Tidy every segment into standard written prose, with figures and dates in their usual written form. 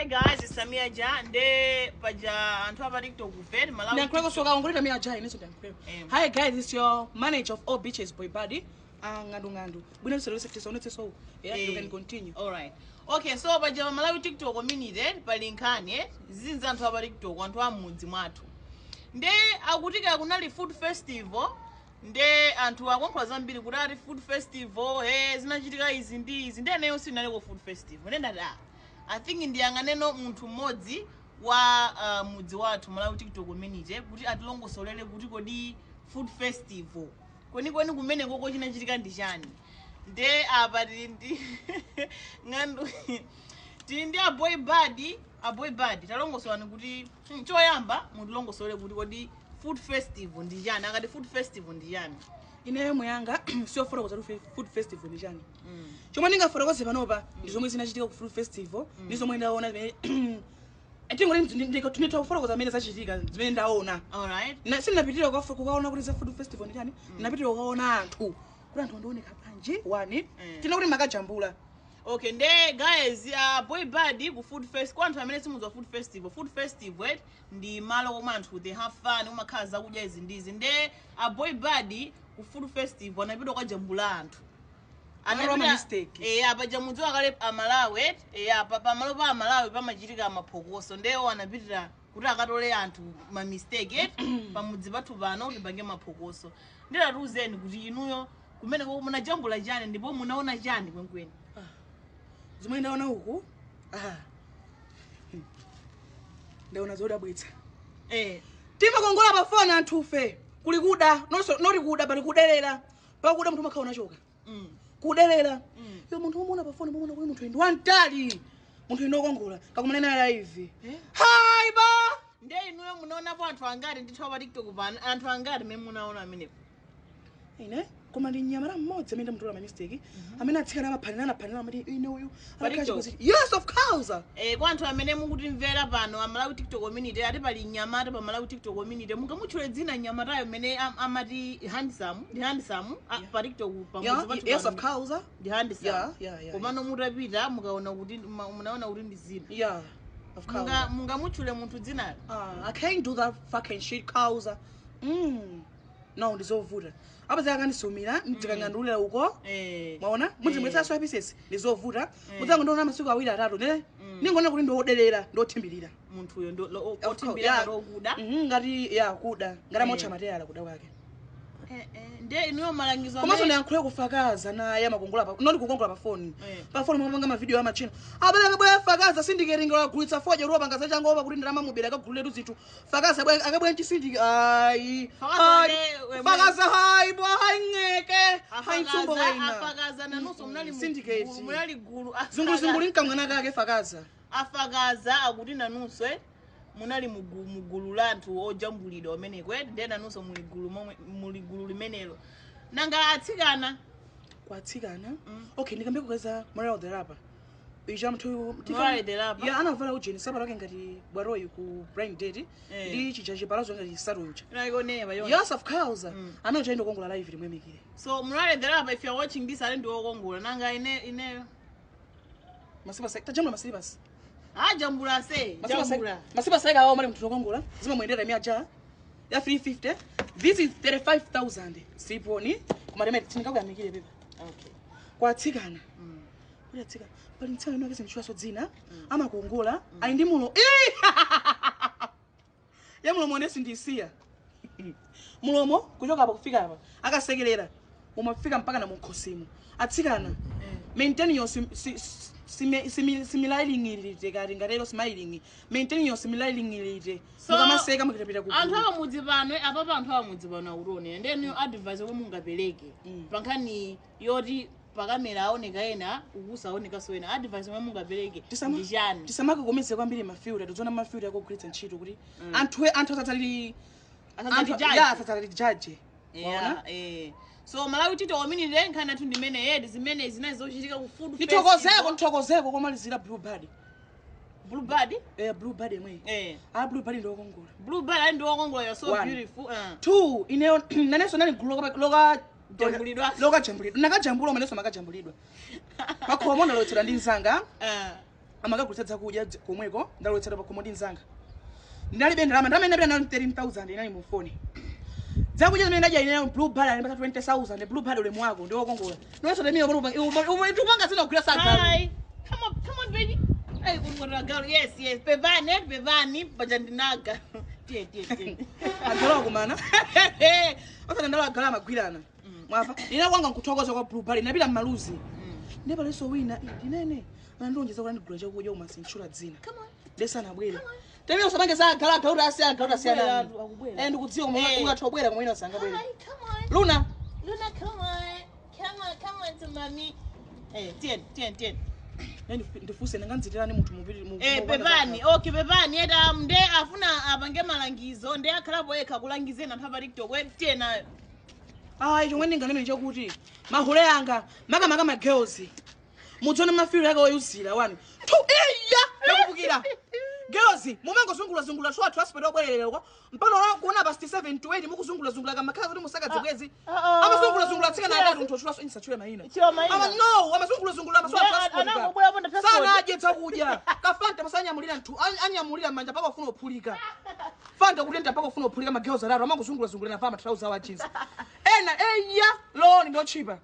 Hi guys, it's Samia Ja. Nde paja antu hapa TikTok ufed Malawi. Nankweko soka ongoleta Samia Ja iniso nankweko. Hi guys, it's your manager of all bitches boy buddy. Ngandu. Bwina mselo sekisa onetse so. Yeah, you can continue. All right. Okay, so paja Malawi TikTok community palinkani zinza antu hapa TikTok antu amudzi mwathu. Nde akutika kunali food festival. Nde antu akonkwa zambiri kuti food festival zinachitika izi ndi izi nde nayo sinaleko food festival. Nenda da. I think ndiyanganeno munthu mmodzi wa mudzi wathu Malawi TikTok community kuti atilongosolere kuti kodi food festival kweni kumene koko chinachitika ndi chani. Nde apa ndi ngandu tindi a boy bad talongosolani kuti choyamba mutilongosole kuti kodi food festival ndi chani. Akati food festival ndi chani ineyo muyanga sio fora kwa food festival ni chani. Chomwe ndingafotokoze panopa ndizomwe zinachitika ku food festival ndizomwe ndaona etingo ndiko tunita kufotokoza zimene zachitika zimene ndaona. All right. Na sinapitira kukaona kuti za food festival ni chani. Ndinapitira kukaona anthu kuti anthu ndioneka panje wani tina kuti makajambula. Okay, nde guys, boy bad ku food fest kwanthu amene simuzwa food festival. Food festival ndi malo omwe anthu they have fun umakhala zakudya izi ndizi. Nde boy bad ku food festival anapita kujambula anthu. Anapita mistake. Apa jamudziwa kale Malawi, apa pamalo pa Malawi pamachitika maphokoso. Ndewo anapitira kuti akatole anthu ma mistake pamudzi pathu pano kuti pange maphokoso. Ndiratuzeni kuti inuyo kumene ko munajambula chani ndipo munaona chani kwenkweni. Zimwe ndaona huku ndaona zodabwitsa. Tima kongola pafoni anthufe kuli kuda noti kuda bali kudelera pakuda munthu makhaona choka kudelera yo munthu umuona pafoni muona kuti munthu ndi wantali munthu inokongola kakumanena live hi ba nde inuyo munaona po anthu angati ndithu pa TikTok pano anthu angati mmene munaona amenepo ine koma ndi nyamara mmodzi amene ndamutola ma mistake amene atsikana amaphanirana amati ine uyu yes of course kwa anthu amene mukuti mvera pano Malawi TikTok community ati pali nyamata pa Malawi TikTok community mungamutchule dzina nyamatayo amene amati handsome pa TikTok pamodzi pathu yes of course ndi handsome komano mutapita mukaona kuti munaona kuti ndi zina of course mungamutchule munthu dzina I can't do that fucking shit causa no ndizovuta apa zakandisumira ndikangandulira uko mwaona mudzimwetsa so pieces ndizovuta mudzango ndona masiku awiri atatu ne ningona kuti ndodelera ndothimbirira munthu uyo ndo othimbirira kuda ngati kuda ngati mocha material kuda kwake nde inuyo malangizo komanso ndiyankhule kufakaza naye amakongola pa noti kukongola pa phone mwapanga ma video amachino abale bwe fakaza syndicate ngagulitsa foja ruwa panga zachangopa kuti ndalama mubera akagulira zinthu fakaza bwe akabwe syndicate fakaza hai bo haingeke haintsumbo wena afakaza nanonso munali gulu zunguzunguli nkamwana kake fakaza afakaza akuti nanonso munali mugulu la anthu ojambulidwa amene kwedi nde nanonso muli gulu limenelo nanga atsikana kwatsikana okay ndikambe kukaza moral the rapper ijamtu Moral the rapper anavala ujeni sabara ke ngati bwaroyi ku brain dead ndi chijaji palazo ngati saruja nayikoneva yes of course anoja ndo kongola live limwemekire so Moral the rapper if you are watching this ali ndo kongola nanga ineyo masiba tajamula masibas jambula se jambula masiba seka awo mali mtu kongola zima muendera mia ja ya 350 this is 35,000 siponi kumareme tinikakuyamikire bebe okay kwatsikana uli tsika pali mtsana ino kese nchwa so dzina ama kuongola ali ndi mulo ya mulomo onesi ndisiya mulomo kuchoka hapa kufika hapa akasekelera umafika mpaka na mukhosimu atsikana maintain your similailingilite kati ngatelo smiling maintain your similailingilite mukamaseka mukitapita ku anthu abamudzi pano apapa anthu abamudzi pano akurone ndeni advise ko mungapereke pankhani yoti pakamera aoneka ena ukusaoneka so ena advise ko mungapereke ndijani tisamakukomeze kwambiri mafilter tuzona mafilter akugulitsa ntchito kuti anthu atsatsali judge so Malawi TikTok community nkhana tu ndimene yedi zimene zinazochitika ku food festival nithokozeko komalizira blue bad blue bad emwe blue bad ndo kongola blue bad ndo kongola you're so beautiful two ineyo naneso nali gulu loka jambulidwa nakajambula maneso makajambulidwa makhomo ndalotsera ndi nzanga amakagulitsa kudya komweko ndalowetsera pa komodi nzanga ndinalibe ndalama ndamene napita nayo 13,000 inali mu phone zakudya zimene ndadya inayo blue band anipata 20,000 blue band ulemu wako ndi wokongola nonso temio tupanga zina kugula sagalo. Hi. Come on baby. Hey, good girl. Yes. Bevani bajandinaga. Tie. Agala kumana. Osana ndala agala magwirana. Mwafa. Ina kwanga nkuthokoza kwa blue band napita mmaluzi. Ndeba leso wina ndinene. Andonjeza kuti ndigula chakudya umasinchula dzina. Come on. Lesana bwera. Temio sabange sagala kauta asiyana. Ndikudziwa ungathobwera koma ina sanga bwera. Come on. Luna, come on to mommy. Tien. ndifuse ndanganzitirani munthu mupiri Bevani. Okay, Bevani eda mde afuna apange malangizo nde akhalapo yekha kulangize na mpha TikTok wetie nayo. chomwe ndinganene chokuti mahule anga makamaka ma girls mudzone mafiro yake oyuzira wani tu ndakupukira girls mumangozungula short hospital obwerereko mpano kuona pa 67 to 8 mukuzungula kamakhala kuti musaka dzikwezi amazungula tsika na atatu nthu chulaso insachule maina no amazungula maswat hospital sana aje tsakudya kafanta masanyamulira nthu anyamulira manja paka ufuna ophulika fanta kuti ntapaka ufuna ophulika ma girls araro amangozungula na pa ma trouser wa jeans ena loni ndo chipa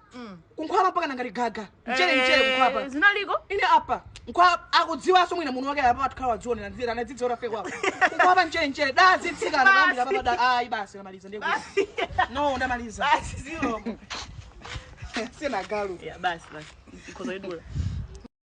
kunkhwapa mpaka nangati gaga mchere kunkhwapa Zinaliko? ine apa nkhwapa akudziwaso mwina munthu wake apa atkhala wadzione anadzidziwa ora fake wako kunkhwapa mchere da zitsikana kuyambira papa da basi namaliza ndiye kuti no ndamaliza Basi zero. sina galu Yeah, basi. Because I do it.